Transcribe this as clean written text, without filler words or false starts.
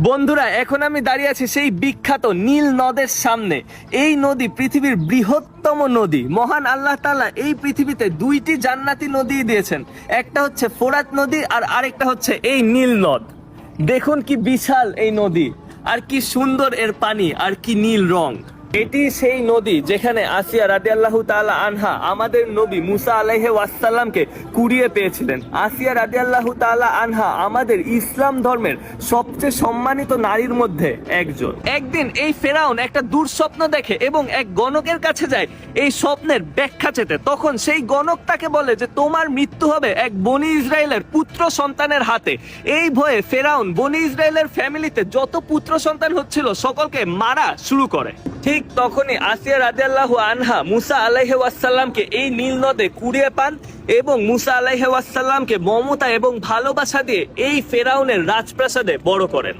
বন্ধুরা, এখন আমি দাঁড়িয়ে আছি সেই বিখ্যাত নীল নদের সামনে। এই নদী পৃথিবীর বৃহত্তম নদী। মহান আল্লাহ তাআলা এই পৃথিবীতে দুইটি জান্নাতি নদী দিয়েছেন, একটা হচ্ছে ফোরাত নদী আর আরেকটা হচ্ছে এই নীল নদ। দেখুন কি বিশাল এই নদী, আর কি সুন্দর এর পানি, আর কি নীল রং। এটি সেই নদী যেখানে আসিয়া রাদিয়াল্লাহু তাআলা আনহা আমাদের নবী মুসা আলাইহি ওয়াসাল্লামকে কুড়িয়ে পেয়েছিলেন। আসিয়া রাদিয়াল্লাহু তাআলা আনহা আমাদের ইসলাম ধর্মের সবচেয়ে সম্মানিত নারীর মধ্যে একজন। একদিন এই ফেরাউন একটা দুঃস্বপ্ন দেখে এবং এক গণকের কাছে যায় এই স্বপ্নের ব্যাখ্যা চেতে। তখন সেই গণক তাকে বলে যে তোমার মৃত্যু হবে এক বনি ইসরায়েলের পুত্র সন্তানের হাতে। এই ভয়ে ফেরাউন বনি ইসরায়েলের ফ্যামিলিতে যত পুত্র সন্তান হচ্ছিল সকলকে মারা শুরু করে। ঠিক তখনই আসিয়া রাদিয়াল্লাহু আনহা মুসা আলাইহি ওয়াসাল্লামকে এই নীল নদে কুড়িয়ে পান এবং মুসা আলাইহি ওয়াসাল্লামকে মমতা এবং ভালোবাসা দিয়ে এই ফেরাউনের রাজপ্রাসাদে বড় করেন।